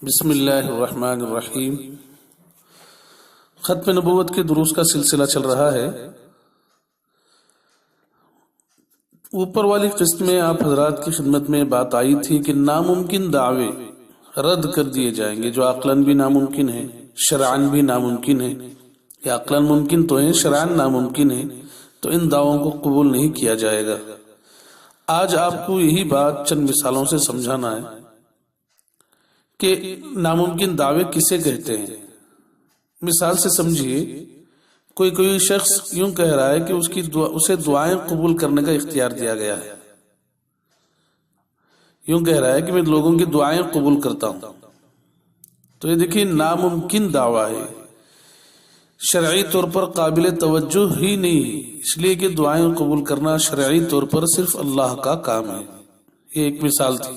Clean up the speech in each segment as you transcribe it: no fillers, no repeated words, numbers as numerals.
بسم اللہ الرحمن الرحیم۔ ختم نبوت کے دروس کا سلسلہ چل رہا ہے۔ اوپر والی قسط میں آپ حضرات کی خدمت میں بات آئی تھی کہ ناممکن دعوے رد کر دیے جائیں گے جو عقلاً بھی ناممکن ہے، شرعاً بھی ناممکن ہے، یا عقلاً ممکن تو ہیں، شرعاً ناممکن ہے، تو ان دعووں کو قبول نہیں کیا جائے گا۔ آج آپ کو یہی بات چند مثالوں سے سمجھانا ہے کہ ناممکن دعوے کسے کہتے ہیں۔ مثال سے سمجھیے، کوئی شخص یوں کہہ رہا ہے کہ اسے دعائیں قبول کرنے کا اختیار دیا گیا ہے، یوں کہہ رہا ہے کہ میں لوگوں کی دعائیں قبول کرتا ہوں، تو یہ دیکھیے ناممکن دعویٰ ہے، شرعی طور پر قابل توجہ ہی نہیں ہے، اس لیے کہ دعائیں قبول کرنا شرعی طور پر صرف اللہ کا کام ہے۔ یہ ایک مثال تھی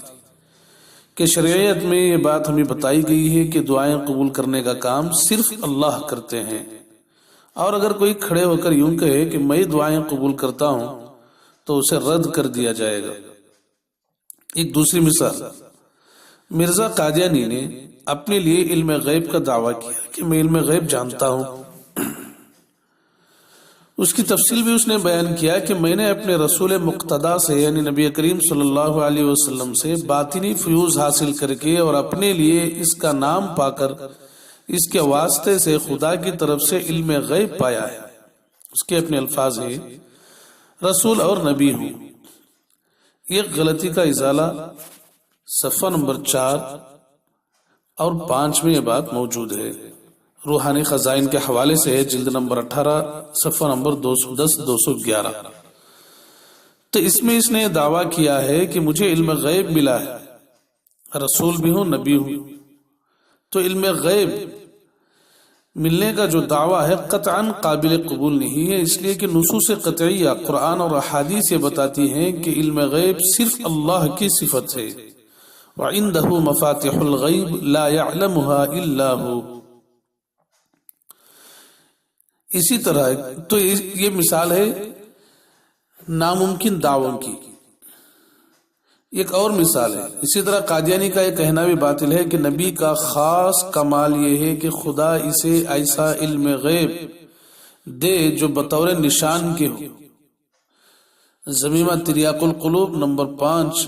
کہ شریعت میں یہ بات ہمیں بتائی گئی ہے کہ دعائیں قبول کرنے کا کام صرف اللہ کرتے ہیں، اور اگر کوئی کھڑے ہو کر یوں کہے کہ میں دعائیں قبول کرتا ہوں تو اسے رد کر دیا جائے گا۔ ایک دوسری مثال، مرزا قادیانی نے اپنے لیے علم غیب کا دعویٰ کیا کہ میں علم غیب جانتا ہوں۔ اس کی تفصیل بھی اس نے بیان کیا کہ میں نے اپنے رسول مقتدی سے یعنی نبی کریم صلی اللہ علیہ وسلم سے باطنی فیوز حاصل کر کے اور اپنے لیے اس کا نام پا کر اس کے واسطے سے خدا کی طرف سے علم غیب پایا ہے۔ اس کے اپنے الفاظ ہیں، رسول اور نبی ہوں۔ یہ غلطی کا ازالہ صفحہ نمبر 4 اور 5 میں یہ بات موجود ہے۔ روحانی خزائن کے حوالے سے جلد نمبر 18 صفحہ نمبر 210-211۔ تو اس میں اس نے دعویٰ کیا ہے کہ مجھے علم غیب ملا ہے، رسول بھی ہوں، نبی ہوں۔ تو علم غیب ملنے کا جو دعویٰ ہے قطعاً قابل قبول نہیں ہے، اس لیے کہ نصوص قطعیہ قرآن اور احادیث یہ بتاتی ہیں کہ علم غیب صرف اللہ کی صفت ہے، وَعِندَهُ مَفَاتِحُ الْغَيْبِ لَا يَعْلَمُهَا إِلَّا هُ۔ اسی طرح تو یہ مثال ہے ناممکن دعووں کی۔ ایک اور مثال ہے، اسی طرح قادیانی کا یہ کہنا بھی باطل ہے کہ نبی کا خاص کمال یہ ہے کہ خدا اسے ایسا علم غیب دے جو بطور نشان کے ہو۔ زمیمہ تریاق القلوب نمبر 5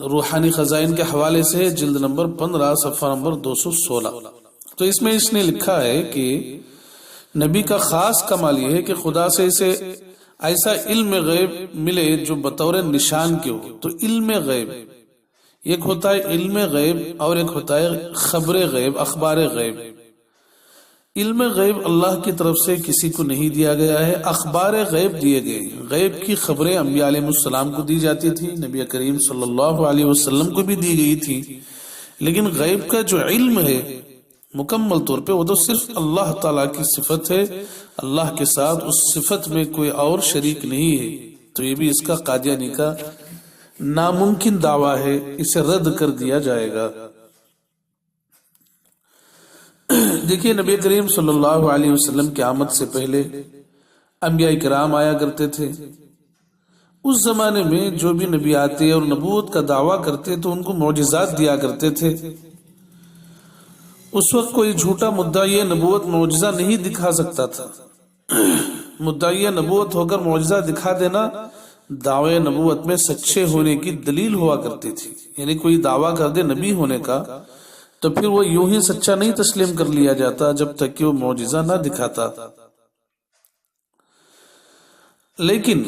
روحانی خزائن کے حوالے سے جلد نمبر 15 صفحہ نمبر 216۔ تو اس میں اس نے لکھا ہے کہ نبی کا خاص کمال یہ ہے کہ خدا سے اسے ایسا علم غیب ملے جو بطور نشان کے ہو۔ تو علم غیب ایک ہوتا ہے علم غیب اور ایک ہوتا ہے خبر غیب، اخبار غیب۔ علم غیب اللہ کی طرف سے کسی کو نہیں دیا گیا ہے، اخبار غیب دیے گئے۔ غیب کی خبریں انبیاء علیہ السلام کو دی جاتی تھی، نبی کریم صلی اللہ علیہ وسلم کو بھی دی گئی تھی، لیکن غیب کا جو علم ہے مکمل طور پہ وہ تو صرف اللہ تعالیٰ کی صفت ہے، اللہ کے ساتھ اس صفت میں کوئی اور شریک نہیں ہے۔ تو یہ بھی اس کا قادیانی کا ناممکن دعویٰ ہے، اسے رد کر دیا جائے گا۔ دیکھیے نبی کریم صلی اللہ علیہ وسلم کی آمد سے پہلے انبیاء کرام آیا کرتے تھے۔ اس زمانے میں جو بھی نبی آتے اور نبوت کا دعویٰ کرتے تو ان کو معجزات دیا کرتے تھے۔ اس وقت کوئی جھوٹا مدعی نبوت معجزہ نہیں دکھا سکتا تھا۔ مدعی نبوت ہو کر معجزہ دکھا دینا دعوے نبوت میں سچے ہونے کی دلیل ہوا کرتی تھی۔ یعنی کوئی دعویٰ کر دے نبی ہونے کا تو پھر وہ یوں ہی سچا نہیں تسلیم کر لیا جاتا جب تک کہ وہ معجزہ نہ دکھاتا۔ لیکن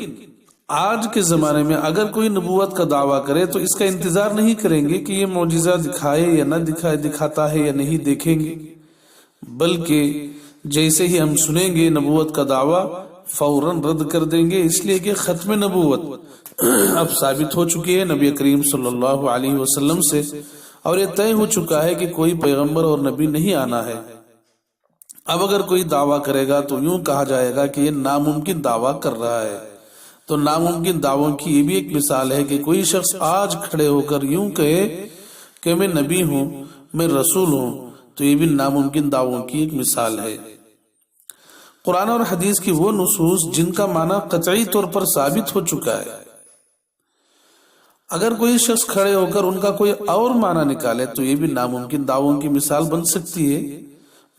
آج کے زمانے میں اگر کوئی نبوت کا دعویٰ کرے تو اس کا انتظار نہیں کریں گے کہ یہ معجزہ دکھائے یا نہ دکھائے، دکھاتا ہے یا نہیں دیکھیں گے، بلکہ جیسے ہی ہم سنیں گے نبوت کا دعویٰ فوراً رد کر دیں گے، اس لیے کہ ختم نبوت اب ثابت ہو چکی ہے نبی کریم صلی اللہ علیہ وسلم سے، اور یہ طے ہو چکا ہے کہ کوئی پیغمبر اور نبی نہیں آنا ہے۔ اب اگر کوئی دعویٰ کرے گا تو یوں کہا جائے گا کہ یہ ناممکن دعویٰ کر رہا ہے۔ تو ناممکن دعووں کی یہ بھی ایک مثال ہے کہ کوئی شخص آج کھڑے ہو کر یوں کہے کہ میں نبی ہوں، میں رسول ہوں، تو یہ بھی ناممکن دعووں کی ایک مثال ہے۔ قرآن اور حدیث کی وہ نصوص جن کا معنی قطعی طور پر ثابت ہو چکا ہے اگر کوئی شخص کھڑے ہو کر ان کا کوئی اور معنی نکالے تو یہ بھی ناممکن دعووں کی مثال بن سکتی ہے۔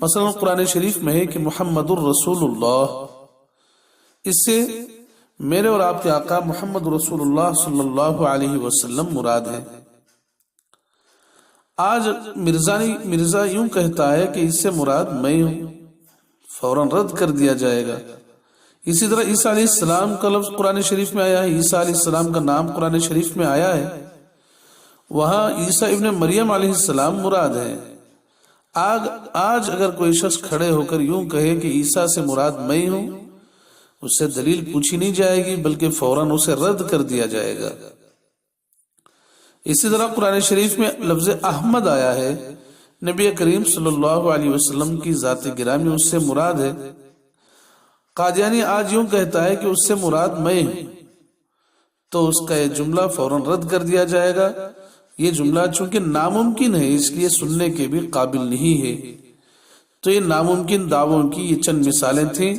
مثلا قرآن شریف میں ہے کہ محمد الرسول اللہ، اس سے میرے اور آپ کے آقا محمد رسول اللہ صلی اللہ علیہ وسلم مراد ہے۔ آج مرزا یوں کہتا ہے کہ اس سے مراد میں ہوں، فوراً رد کر دیا جائے گا۔ اسی طرح عیسیٰ علیہ السلام کا لفظ قرآن شریف میں آیا ہے، عیسیٰ علیہ السلام کا نام قرآن شریف میں آیا ہے، وہاں عیسیٰ ابن مریم علیہ السلام مراد ہے۔ آج اگر کوئی شخص کھڑے ہو کر یوں کہے کہ عیسیٰ سے مراد میں ہوں، اس سے دلیل پوچھی نہیں جائے گی بلکہ فوراً اسے رد کر دیا جائے گا۔ اسی طرح قرآن شریف میں لفظ احمد آیا ہے، نبی کریم صلی اللہ علیہ وسلم کی ذات گرامی اس سے مراد ہے۔ قادیانی آج یوں کہتا ہے کہ اس سے مراد میں ہوں، تو اس کا یہ جملہ فوراً رد کر دیا جائے گا۔ یہ جملہ چونکہ ناممکن ہے اس لیے سننے کے بھی قابل نہیں ہے۔ تو یہ ناممکن دعووں کی یہ چند مثالیں تھیں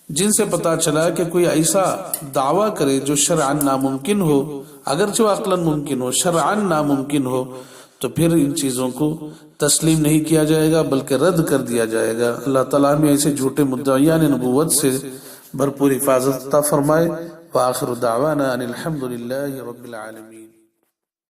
جن سے پتا چلا کہ کوئی ایسا دعویٰ کرے جو شرعاً ناممکن ہو، اگرچہ عقلاً ممکن ہو، شرعاً ناممکن ہو، تو پھر ان چیزوں کو تسلیم نہیں کیا جائے گا بلکہ رد کر دیا جائے گا۔ اللہ تعالیٰ میں ایسے جھوٹے مدعیان نبوت سے بھرپور حفاظت عطا فرمائے۔ وآخر دعوانا ان الحمد للہ رب العالمین۔